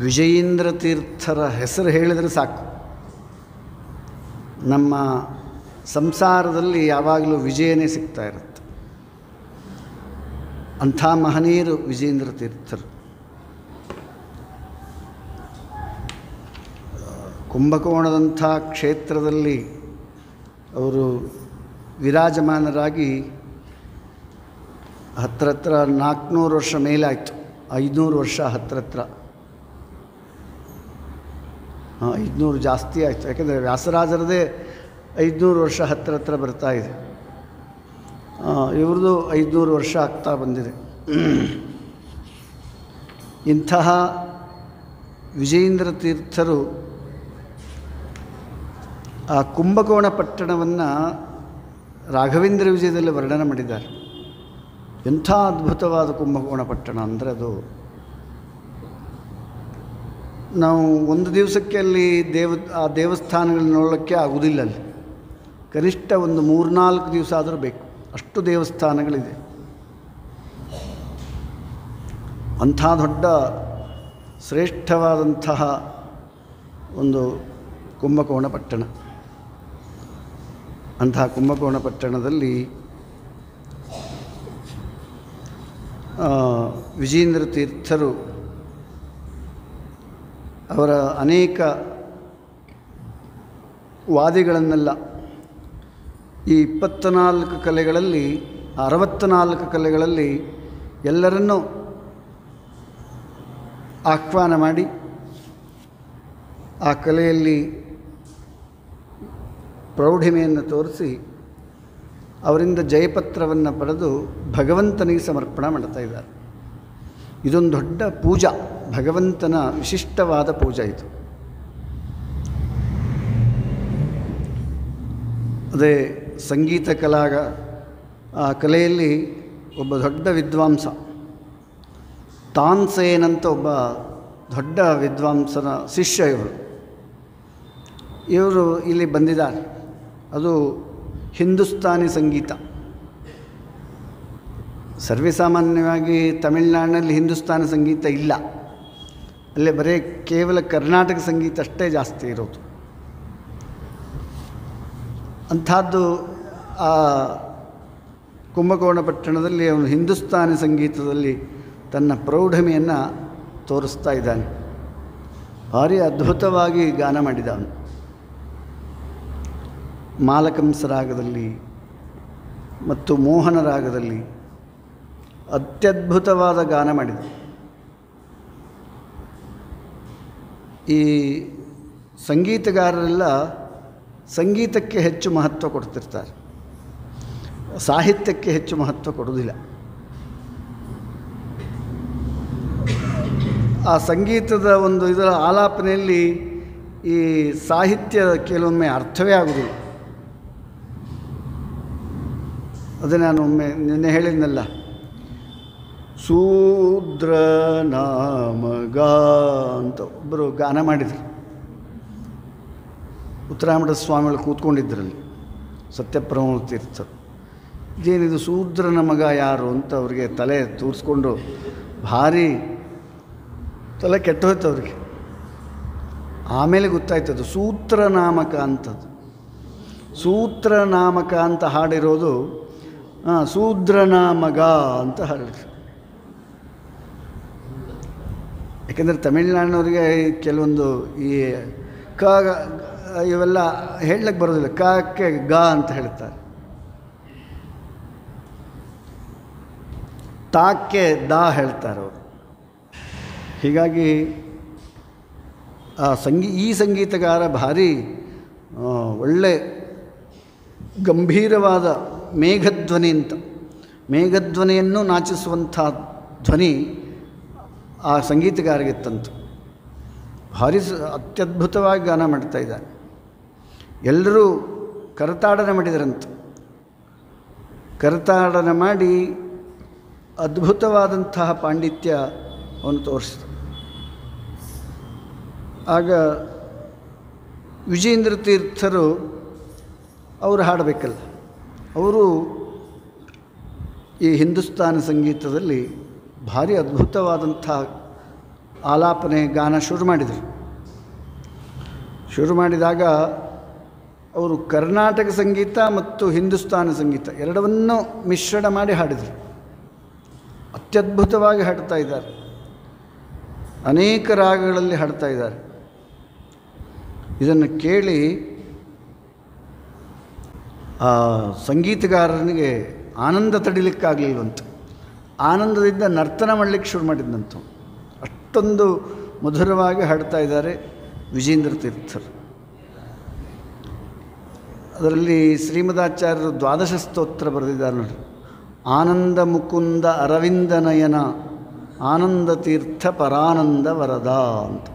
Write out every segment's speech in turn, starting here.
ವಿಜಯೀಂದ್ರ ತೀರ್ಥರ ಹೆಸರು ಹೇಳಿದರೆ ಸಾಕು. ನಮ್ಮ ಸಂಸಾರದಲ್ಲಿ ಯಾವಾಗಲೂ ವಿಜಯನೇ ಸಿಗ್ತಾ ಇರುತ್ತೆ. ಅಂಥ ಮಹನೀಯರು ವಿಜಯೀಂದ್ರ ತೀರ್ಥರು. ಕುಂಭಕೋಣದಂಥ ಕ್ಷೇತ್ರದಲ್ಲಿ ಅವರು ವಿರಾಜಮಾನರಾಗಿ ಹತ್ತಿರ 400 ವರ್ಷ ಮೇಲಾಯಿತು. 500 ವರ್ಷ ಹತ್ತಿರ 500 ಜಾಸ್ತಿ ಆಯಿತು. ಯಾಕೆಂದರೆ ವ್ಯಾಸರಾಜರದೇ 500 ವರ್ಷ ಹತ್ತಿರ ಬರ್ತಾ ಇದೆ. ಇವ್ರದ್ದು 500 ವರ್ಷ ಆಗ್ತಾ ಬಂದಿದೆ. ಇಂತಹ ವಿಜಯೀಂದ್ರ ತೀರ್ಥರು ಆ ಕುಂಭಕೋಣ ಪಟ್ಟಣವನ್ನು ರಾಘವೇಂದ್ರ ವಿಜಯದಲ್ಲಿ ವರ್ಣನೆ ಮಾಡಿದ್ದಾರೆ. ಎಂಥ ಅದ್ಭುತವಾದ ಕುಂಭಕೋಣ ಪಟ್ಟಣ ಅಂದರೆ ಅದು ನಾವು ಒಂದು ದಿವಸಕ್ಕೆ ಅಲ್ಲಿ ಆ ದೇವಸ್ಥಾನಗಳನ್ನ ನೋಡೋಕ್ಕೆ ಆಗೋದಿಲ್ಲ. ಅಲ್ಲಿ ಕನಿಷ್ಠ ಒಂದು 3-4 ದಿವಸ ಆದರೂ ಬೇಕು, ಅಷ್ಟು ದೇವಸ್ಥಾನಗಳಿದೆ. ಅಂಥ ದೊಡ್ಡ ಶ್ರೇಷ್ಠವಾದಂತಹ ಒಂದು ಕುಂಭಕೋಣ ಪಟ್ಟಣ. ಅಂತಹ ಕುಂಭಕೋಣ ಪಟ್ಟಣದಲ್ಲಿ ವಿಜಯೀಂದ್ರ ತೀರ್ಥರು ಅವರ ಅನೇಕ ವಾದಿಗಳನ್ನೆಲ್ಲ ಈ 24 ಕಲೆಗಳಲ್ಲಿ 64 ಕಲೆಗಳಲ್ಲಿ ಎಲ್ಲರನ್ನೂ ಆಹ್ವಾನ ಮಾಡಿ ಆ ಕಲೆಯಲ್ಲಿ ಪ್ರೌಢಿಮೆಯನ್ನು ತೋರಿಸಿ ಅವರಿಂದ ಜಯಪತ್ರವನ್ನು ಪಡೆದು ಭಗವಂತನಿಗೆ ಸಮರ್ಪಣೆ ಮಾಡ್ತಾ ಇದ್ದಾರೆ. ಇದೊಂದು ದೊಡ್ಡ ಪೂಜಾ, ಭಗವಂತನ ವಿಶಿಷ್ಟವಾದ ಪೂಜಾ ಇದು. ಅದೇ ಸಂಗೀತ ಆ ಕಲೆಯಲ್ಲಿ ಒಬ್ಬ ದೊಡ್ಡ ವಿದ್ವಾಂಸ ತಾನ್ಸೇನ್ ಅಂತ ಒಬ್ಬ ದೊಡ್ಡ ವಿದ್ವಾಂಸನ ಶಿಷ್ಯ ಇವರು ಇಲ್ಲಿ ಬಂದಿದ್ದಾರೆ. ಅದು ಹಿಂದೂಸ್ತಾನಿ ಸಂಗೀತ. ಸರ್ವೇಸಾಮಾನ್ಯವಾಗಿ ತಮಿಳುನಾಡಿನಲ್ಲಿ ಹಿಂದೂಸ್ತಾನಿ ಸಂಗೀತ ಇಲ್ಲ, ಅಲ್ಲೇ ಬರೀ ಕೇವಲ ಕರ್ನಾಟಕ ಸಂಗೀತ ಅಷ್ಟೇ ಜಾಸ್ತಿ ಇರೋದು. ಅಂಥದ್ದು ಆ ಕುಂಭಕೋಣ ಪಟ್ಟಣದಲ್ಲಿ ಅವನು ಹಿಂದೂಸ್ತಾನಿ ಸಂಗೀತದಲ್ಲಿ ತನ್ನ ಪ್ರೌಢಮೆಯನ್ನು ತೋರಿಸ್ತಾ ಇದ್ದಾನೆ. ಭಾರಿ ಅದ್ಭುತವಾಗಿ ಗಾನ ಮಾಡಿದ ಅವನು. ಮಾಲಕಂಸ ರಾಗದಲ್ಲಿ ಮತ್ತು ಮೋಹನ ರಾಗದಲ್ಲಿ ಅತ್ಯದ್ಭುತವಾದ ಗಾನ ಮಾಡಿದ. ಈ ಸಂಗೀತಗಾರರೆಲ್ಲ ಸಂಗೀತಕ್ಕೆ ಹೆಚ್ಚು ಮಹತ್ವ ಕೊಡ್ತಿರ್ತಾರೆ, ಸಾಹಿತ್ಯಕ್ಕೆ ಹೆಚ್ಚು ಮಹತ್ವ ಕೊಡೋದಿಲ್ಲ. ಆ ಸಂಗೀತದ ಒಂದು ಇದರ ಆಲಾಪನೆಯಲ್ಲಿ ಈ ಸಾಹಿತ್ಯ ಕೆಲವೊಮ್ಮೆ ಅರ್ಥವೇ ಆಗೋದಿಲ್ಲ. ಅದೇ ನಾನು ಒಮ್ಮೆ ನಿನ್ನೆ ಹೇಳಿದ್ನಲ್ಲ, ಶೂದ್ರ ನಾಮಗ ಅಂತ ಒಬ್ಬರು ಗಾನ ಮಾಡಿದರು. ಉತ್ತರಾಮಠ ಸ್ವಾಮಿಗಳು ಕೂತ್ಕೊಂಡಿದ್ದರಲ್ಲಿ ಸತ್ಯಪ್ರಮೋದ ತೀರ್ಥರು. ಇದೇನಿದು ಶೂದ್ರನ ಮಗ ಯಾರು ಅಂತ ಅವ್ರಿಗೆ ತಲೆ ತೂರಿಸ್ಕೊಂಡು ಭಾರಿ ತಲೆ ಕೆಟ್ಟು ಹೋಯ್ತು ಅವ್ರಿಗೆ. ಆಮೇಲೆ ಗೊತ್ತಾಯ್ತದು ಸೂತ್ರನಾಮಕ ಅಂಥದ್ದು. ಸೂತ್ರನಾಮಕ ಅಂತ ಹಾಡಿರೋದು ಶೂದ್ರನ ಮಗ ಅಂತ ಹಾಡಿದ್ರು. ಯಾಕೆಂದರೆ ತಮಿಳುನಾಡಿನವ್ರಿಗೆ ಕೆಲವೊಂದು ಈ ಕ ಇವೆಲ್ಲ ಹೇಳಕ್ಕೆ ಬರೋದಿಲ್ಲ. ಕಕ್ಕೆ ಗ ಅಂತ ಹೇಳ್ತಾರೆ, ತಾಕ್ಕೆ ದಾ ಹೇಳ್ತಾರೆ ಅವರು. ಹೀಗಾಗಿ ಈ ಸಂಗೀತಗಾರ ಭಾರಿ ಒಳ್ಳೆ ಗಂಭೀರವಾದ ಮೇಘಧ್ವನಿ ಅಂತ, ಮೇಘಧ್ವನಿಯನ್ನು ನಾಚಿಸುವಂಥ ಧ್ವನಿ ಆ ಸಂಗೀತಗಾರಗಿತ್ತಂತು. ಭಾರಿ ಅತ್ಯದ್ಭುತವಾಗಿ ಗಾನ ಮಾಡ್ತಾ ಇದ್ದಾನೆ. ಎಲ್ಲರೂ ಕರತಾಡನ ಮಾಡಿದರಂತೆ. ಕರತಾಡನ ಮಾಡಿ ಅದ್ಭುತವಾದಂತಹ ಪಾಂಡಿತ್ಯ ಅವನು ತೋರಿಸಿದ. ಆಗ ವಿಜಯೇಂದ್ರ ತೀರ್ಥರು ಅವರು ಹಾಡಬೇಕಲ್ಲ, ಅವರು ಈ ಹಿಂದೂಸ್ತಾನಿ ಸಂಗೀತದಲ್ಲಿ ಭಾರಿ ಅದ್ಭುತವಾದಂಥ ಆಲಾಪನೆ ಗಾನ ಶುರು ಮಾಡಿದರು. ಶುರು ಮಾಡಿದಾಗ ಅವರು ಕರ್ನಾಟಕ ಸಂಗೀತ ಮತ್ತು ಹಿಂದೂಸ್ತಾನಿ ಸಂಗೀತ ಎರಡನ್ನೂ ಮಿಶ್ರಣ ಮಾಡಿ ಹಾಡಿದರು. ಅತ್ಯದ್ಭುತವಾಗಿ ಹಾಡ್ತಾ ಇದ್ದಾರೆ. ಅನೇಕ ರಾಗಗಳಲ್ಲಿ ಹಾಡ್ತಾ ಇದ್ದಾರೆ. ಇದನ್ನು ಕೇಳಿ ಆ ಸಂಗೀತಗಾರನಿಗೆ ಆನಂದ ತಡಿಲಿಕ್ಕಾಗಲಿಲ್ವಂತ. ಆನಂದದಿಂದ ನರ್ತನ ಮಾಡಲಿಕ್ಕೆ ಶುರು ಮಾಡಿದ್ದಂತ. ಅಷ್ಟೊಂದು ಮಧುರವಾಗಿ ಹಾಡ್ತಾ ಇದ್ದಾರೆ ವಿಜೇಂದ್ರ ತೀರ್ಥರು. ಅದರಲ್ಲಿ ಶ್ರೀಮದಾಚಾರ್ಯರು ದ್ವಾದಶ ಸ್ತೋತ್ರ ಬರೆದಿದ್ದಾರೆ ನೋಡಿ. ಆನಂದ ಮುಕುಂದ ಅರವಿಂದ ನಯನ ಆನಂದ ತೀರ್ಥ ಪರಾನಂದ ವರದ ಅಂತ.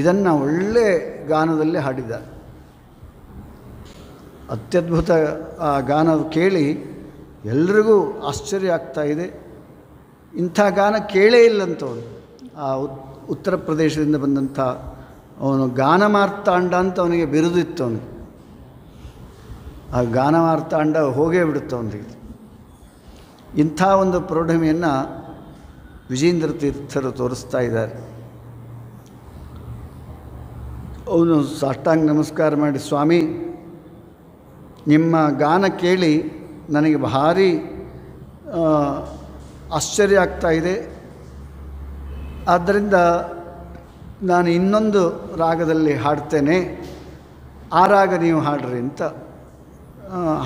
ಇದನ್ನು ಒಳ್ಳೆ ಗಾನದಲ್ಲಿ ಹಾಡಿದ್ದಾರೆ. ಅತ್ಯದ್ಭುತ ಆ ಗಾನ ಕೇಳಿ ಎಲ್ರಿಗೂ ಆಶ್ಚರ್ಯ ಆಗ್ತಾಯಿದೆ. ಇಂಥ ಗಾನ ಕೇಳೇ ಇಲ್ಲಂತವನು. ಆ ಉತ್ತರ ಪ್ರದೇಶದಿಂದ ಬಂದಂಥ ಅವನು ಗಾನ ಮಾರ್ತಾಂಡ ಅಂತ ಅವನಿಗೆ ಬಿರುದಿತ್ತು. ಅವನಿಗೆ ಆ ಗಾನ ಮಾರ್ತಾಂಡ ಹೋಗೇ ಬಿಡುತ್ತೆ ಅವನಿಗೆ. ಇಂಥ ಒಂದು ಪ್ರೌಢಮೆಯನ್ನು ವಿಜೇಂದ್ರ ತೀರ್ಥರು ತೋರಿಸ್ತಾ ಇದ್ದಾರೆ. ಅವನು ಸಾಷ್ಟಾಂಗ ನಮಸ್ಕಾರ ಮಾಡಿ, ಸ್ವಾಮಿ ನಿಮ್ಮ ಗಾನ ಕೇಳಿ ನನಗೆ ಭಾರಿ ಆಶ್ಚರ್ಯ ಆಗ್ತಾಯಿದೆ. ಆದ್ದರಿಂದ ನಾನು ಇನ್ನೊಂದು ರಾಗದಲ್ಲಿ ಹಾಡ್ತೇನೆ, ಆ ರಾಗ ನೀವು ಹಾಡ್ರಿ ಅಂತ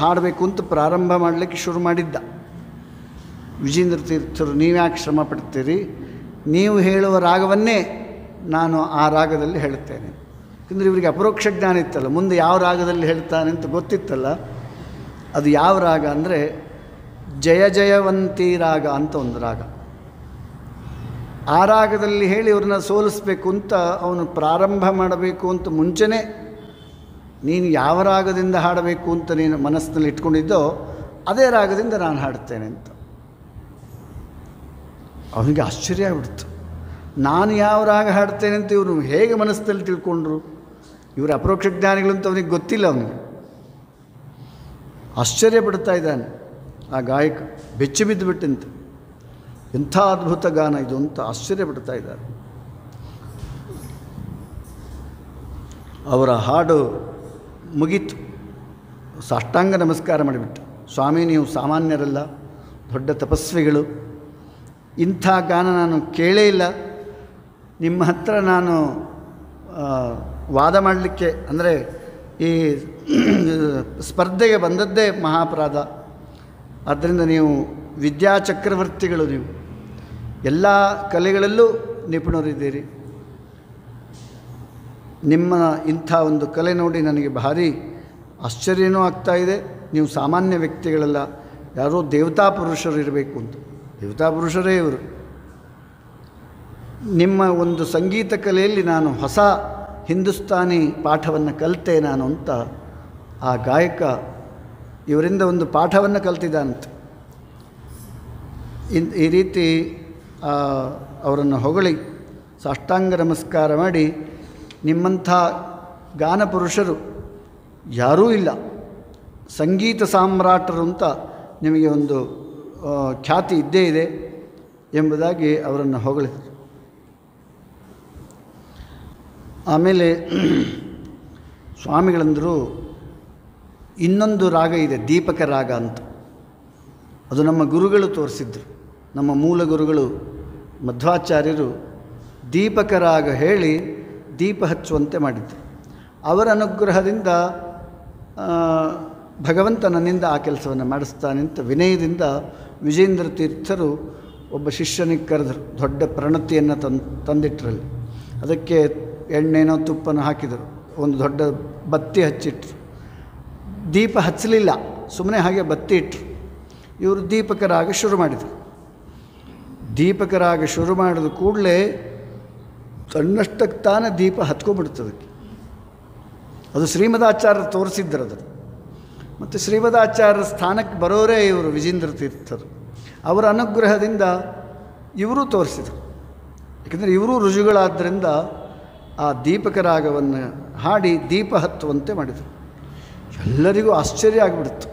ಹಾಡಬೇಕು ಅಂತ ಪ್ರಾರಂಭ ಮಾಡಲಿಕ್ಕೆ ಶುರು ಮಾಡಿದ್ದ. ವಿಜೇಂದ್ರ ತೀರ್ಥರು, ನೀವ್ಯಾಕೆ ಶ್ರಮ ಪಡ್ತೀರಿ, ನೀವು ಹೇಳುವ ರಾಗವನ್ನೇ ನಾನು ಆ ರಾಗದಲ್ಲಿ ಹೇಳ್ತೇನೆ. ಯಾಕಂದರೆ ಇವರಿಗೆ ಅಪರೋಕ್ಷ ಜ್ಞಾನ ಇತ್ತಲ್ಲ, ಮುಂದೆ ಯಾವ ರಾಗದಲ್ಲಿ ಹೇಳ್ತಾನೆ ಅಂತ ಗೊತ್ತಿತ್ತಲ್ಲ. ಅದು ಯಾವ ರಾಗ ಅಂದರೆ ಜಯ ಜಯವಂತಿ ರಾಗ ಅಂತ ಒಂದು ರಾಗ. ಆ ರಾಗದಲ್ಲಿ ಹೇಳಿ ಇವ್ರನ್ನ ಸೋಲಿಸ್ಬೇಕು ಅಂತ ಅವನು ಪ್ರಾರಂಭ ಮಾಡಬೇಕು ಅಂತ ಮುಂಚೆನೇ ನೀನು ಯಾವ ರಾಗದಿಂದ ಹಾಡಬೇಕು ಅಂತ ನೀನು ಮನಸ್ಸಿನಲ್ಲಿ ಇಟ್ಕೊಂಡಿದ್ದೋ ಅದೇ ರಾಗದಿಂದ ನಾನು ಹಾಡ್ತೇನೆ ಅಂತ. ಅವನಿಗೆ ಆಶ್ಚರ್ಯ ಆಗ್ಬಿಡ್ತು. ನಾನು ಯಾವ ರಾಗ ಹಾಡ್ತೇನೆ ಅಂತ ಇವರು ಹೇಗೆ ಮನಸ್ಸಿನಲ್ಲಿ ತಿಳ್ಕೊಂಡ್ರು? ಇವರು ಅಪರೋಕ್ಷ ಜ್ಞಾನಿಗಳು ಅಂತ ಅವನಿಗೆ ಗೊತ್ತಿಲ್ಲ. ಅವನಿಗೆ ಆಶ್ಚರ್ಯ ಪಡ್ತಾ ಇದ್ದಾನೆ ಆ ಗಾಯಕ. ಬೆಚ್ಚಿ ಬಿದ್ದುಬಿಟ್ಟಂತೆ, ಎಂಥ ಅದ್ಭುತ ಗಾನ ಇದು ಅಂತ ಆಶ್ಚರ್ಯ ಪಡ್ತಾ ಇದ್ದಾರೆ. ಅವರ ಹಾಡು ಮುಗೀತು. ಸಾಷ್ಟಾಂಗ ನಮಸ್ಕಾರ ಮಾಡಿಬಿಟ್ಟು, ಸ್ವಾಮಿ ನೀವು ಸಾಮಾನ್ಯರಲ್ಲ, ದೊಡ್ಡ ತಪಸ್ವಿಗಳು. ಇಂಥ ಗಾನ ನಾನು ಕೇಳೇ ಇಲ್ಲ. ನಿಮ್ಮ ಹತ್ರ ನಾನು ವಾದ ಮಾಡಲಿಕ್ಕೆ ಅಂದರೆ ಈ ಸ್ಪರ್ಧೆಗೆ ಬಂದದ್ದೇ ಮಹಾಪರಾಧ. ಆದ್ದರಿಂದ ನೀವು ವಿದ್ಯಾಚಕ್ರವರ್ತಿಗಳು, ನೀವು ಎಲ್ಲ ಕಲೆಗಳಲ್ಲೂ ನಿಪುಣರಿದ್ದೀರಿ. ನಿಮ್ಮ ಇಂಥ ಒಂದು ಕಲೆ ನೋಡಿ ನನಗೆ ಭಾರಿ ಆಶ್ಚರ್ಯನೂ ಆಗ್ತಾಯಿದೆ. ನೀವು ಸಾಮಾನ್ಯ ವ್ಯಕ್ತಿಗಳೆಲ್ಲ, ಯಾರೋ ದೇವತಾ ಪುರುಷರು ಇರಬೇಕು ಅಂತ. ದೇವತಾ ಪುರುಷರೇ ಇವರು. ನಿಮ್ಮ ಒಂದು ಸಂಗೀತ ಕಲೆಯಲ್ಲಿ ನಾನು ಹೊಸ ಹಿಂದೂಸ್ತಾನಿ ಪಾಠವನ್ನು ಕಲಿತೆ ನಾನು ಅಂತ ಆ ಗಾಯಕ ಇವರಿಂದ ಒಂದು ಪಾಠವನ್ನು ಕಲ್ತಿದ್ದಾನಂತೆ. ಈ ರೀತಿ ಅವರನ್ನು ಹೊಗಳಿ ಸಾಷ್ಟಾಂಗ ನಮಸ್ಕಾರ ಮಾಡಿ, ನಿಮ್ಮಂಥ ಗಾನ ಪುರುಷರು ಯಾರೂ ಇಲ್ಲ, ಸಂಗೀತ ಸಾಮ್ರಾಟರು ಅಂತ ನಿಮಗೆ ಒಂದು ಖ್ಯಾತಿ ಇದ್ದೇ ಇದೆ ಎಂಬುದಾಗಿ ಅವರನ್ನು ಹೊಗಳಿದರು. ಆಮೇಲೆ ಸ್ವಾಮಿಗಳಂದರು, ಇನ್ನೊಂದು ರಾಗ ಇದೆ, ದೀಪಕ ರಾಗ ಅಂತ. ಅದು ನಮ್ಮ ಗುರುಗಳು ತೋರಿಸಿದ್ರು. ನಮ್ಮ ಮೂಲ ಗುರುಗಳು ಮಧ್ವಾಚಾರ್ಯರು ದೀಪಕ ರಾಗ ಹೇಳಿ ದೀಪ ಹಚ್ಚುವಂತೆ ಮಾಡಿದ್ದರು. ಅವರ ಅನುಗ್ರಹದಿಂದ ಭಗವಂತ ನನ್ನಿಂದ ಆ ಕೆಲಸವನ್ನು ಮಾಡಿಸ್ತಾನೆ ಅಂತ ವಿನಯದಿಂದ ವಿಜೇಂದ್ರ ತೀರ್ಥರು ಒಬ್ಬ ಶಿಷ್ಯನಿಗೆ ಕರೆದರು. ದೊಡ್ಡ ಪ್ರಣತಿಯನ್ನು ತಂದಿಟ್ಟರಲ್ಲಿ ಅದಕ್ಕೆ ಎಣ್ಣೆನೋ ತುಪ್ಪನೋ ಹಾಕಿದರು. ಒಂದು ದೊಡ್ಡ ಬತ್ತಿ ಹಚ್ಚಿಟ್ರು. ದೀಪ ಹಚ್ಚಲಿಲ್ಲ, ಸುಮ್ಮನೆ ಹಾಗೆ ಬತ್ತಿ ಇಟ್ಟರು. ಇವರು ದೀಪಕ ರಾಗ ಶುರು ಮಾಡಿದರು. ದೀಪಕ ರಾಗ ಶುರು ಮಾಡಿದ ಕೂಡಲೇ ತನ್ನಷ್ಟಕ್ಕೆ ತಾನೇ ದೀಪ ಹತ್ಕೊಂಡ್ಬಿಡ್ತದಕ್ಕೆ. ಅದು ಶ್ರೀಮದಾಚಾರ್ಯರು ತೋರಿಸಿದ್ರು ಅದನ್ನು. ಮತ್ತು ಶ್ರೀಮದಾಚಾರ್ಯರ ಸ್ಥಾನಕ್ಕೆ ಬರೋರೇ ಇವರು ವಿಜೇಂದ್ರ ತೀರ್ಥರು. ಅವರ ಅನುಗ್ರಹದಿಂದ ಇವರೂ ತೋರಿಸಿದರು. ಏಕೆಂದರೆ ಇವರೂ ರುಜುಗಳಾದ್ದರಿಂದ ಆ ದೀಪಕ ರಾಗವನ್ನು ಹಾಡಿ ದೀಪ ಹತ್ತುವಂತೆ ಮಾಡಿದರು. ಎಲ್ಲರಿಗೂ ಆಶ್ಚರ್ಯ ಆಗಿಬಿಡ್ತು.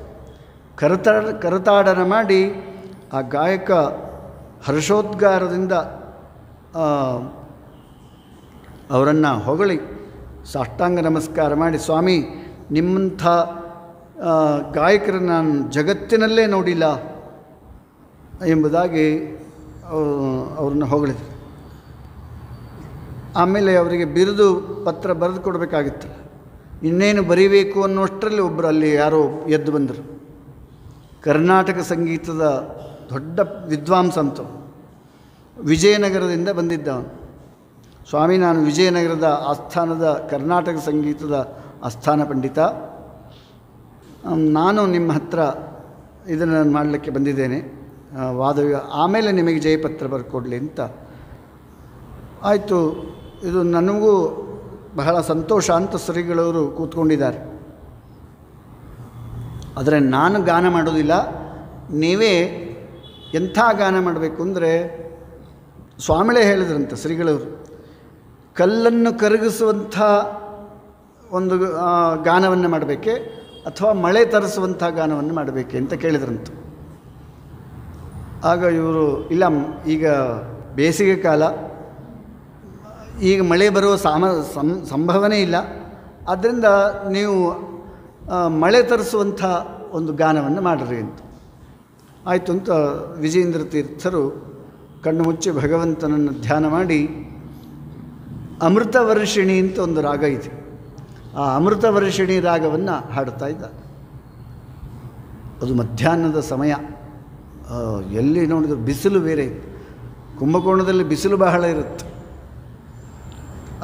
ಕರತಾಡನ ಮಾಡಿ ಆ ಗಾಯಕ ಹರ್ಷೋದ್ಗಾರದಿಂದ ಅವರನ್ನು ಹೊಗಳಿ ಸಾಷ್ಟಾಂಗ ನಮಸ್ಕಾರ ಮಾಡಿ, ಸ್ವಾಮಿ ನಿಮ್ಮಂಥ ಗಾಯಕರನ್ನು ನಾನು ಜಗತ್ತಿನಲ್ಲೇ ನೋಡಿಲ್ಲ ಎಂಬುದಾಗಿ ಅವ್ರನ್ನ ಹೊಗಳಿದ್ರು. ಆಮೇಲೆ ಅವರಿಗೆ ಬಿರುದು ಪತ್ರ ಬರೆದು ಕೊಡಬೇಕಾಗಿತ್ತು. ಇನ್ನೇನು ಬರೀಬೇಕು ಅನ್ನೋಷ್ಟರಲ್ಲಿ ಒಬ್ಬರು ಅಲ್ಲಿ ಯಾರೋ ಎದ್ದು ಬಂದರು. ಕರ್ನಾಟಕ ಸಂಗೀತದ ದೊಡ್ಡ ವಿದ್ವಾಂಸ ಅಂತ, ವಿಜಯನಗರದಿಂದ ಬಂದಿದ್ದವನು. ಸ್ವಾಮಿ, ನಾನು ವಿಜಯನಗರದ ಆಸ್ಥಾನದ ಕರ್ನಾಟಕ ಸಂಗೀತದ ಆಸ್ಥಾನ ಪಂಡಿತ, ನಾನು ನಿಮ್ಮ ಹತ್ರ ಇದನ್ನು ಮಾಡಲಿಕ್ಕೆ ಬಂದಿದ್ದೇನೆ, ಆಮೇಲೆ ನಿಮಗೆ ಜಯಪತ್ರ ಬರ್ಕೊಡ್ಲಿ ಅಂತ. ಆಯಿತು, ಇದು ನನಗೂ ಬಹಳ ಸಂತೋಷ ಅಂತ ಶ್ರೀಗಳವರು ಕೂತ್ಕೊಂಡಿದ್ದಾರೆ. ಆದರೆ ನಾನು ಗಾನ ಮಾಡೋದಿಲ್ಲ, ನೀವೇ ಎಂಥ ಗಾನ ಮಾಡಬೇಕು ಅಂದರೆ, ಸ್ವಾಮಿಗಳೇ ಹೇಳಿದ್ರಂತೆ ಶ್ರೀಗಳವರು, ಕಲ್ಲನ್ನು ಕರಗಿಸುವಂಥ ಒಂದು ಗಾನವನ್ನು ಮಾಡಬೇಕೆ ಅಥವಾ ಮಳೆ ತರಿಸುವಂಥ ಗಾನವನ್ನು ಮಾಡಬೇಕೆ ಅಂತ ಕೇಳಿದ್ರಂತೆ. ಆಗ ಇವರು, ಇಲ್ಲ, ಈಗ ಬೇಸಿಗೆ ಕಾಲ, ಈಗ ಮಳೆ ಬರುವ ಸಂಭವನೆ ಇಲ್ಲ, ಆದ್ದರಿಂದ ನೀವು ಮಳೆ ತರಿಸುವಂಥ ಒಂದು ಗಾನವನ್ನು ಮಾಡಿರಿ ಅಂತ. ಆಯಿತು ಅಂತ ವಿಜೇಂದ್ರ ತೀರ್ಥರು ಕಣ್ಣು ಮುಚ್ಚಿ ಭಗವಂತನನ್ನು ಧ್ಯಾನ ಮಾಡಿ ಅಮೃತವರ್ಷಿಣಿ ಅಂತ ಒಂದು ರಾಗ ಇದೆ, ಆ ಅಮೃತವರ್ಷಿಣಿ ರಾಗವನ್ನು ಹಾಡುತ್ತಾ ಇದ್ದಾರೆ. ಅದು ಮಧ್ಯಾಹ್ನದ ಸಮಯ, ಎಲ್ಲಿ ನೋಡಿದ್ರು ಬಿಸಿಲು ಬೇರೆ ಇತ್ತು, ಕುಂಭಕೋಣದಲ್ಲಿ ಬಿಸಿಲು ಬಹಳ ಇರುತ್ತೆ.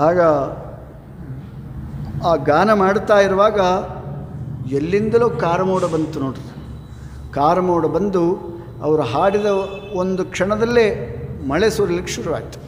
ಆಗ ಆ ಗಾನ ಮಾಡುತ್ತಾ ಇರುವಾಗ ಎಲ್ಲಿಂದಲೂ ಕಾರಮೋಡ ಬಂತು ನೋಡ್ರಿ. ಕಾರಮೋಡ ಬಂದು ಅವರು ಹಾಡಿದ ಒಂದು ಕ್ಷಣದಲ್ಲೇ ಮಳೆ ಸುರಿಲಿಕ್ಕೆ ಶುರುವಾಯಿತು.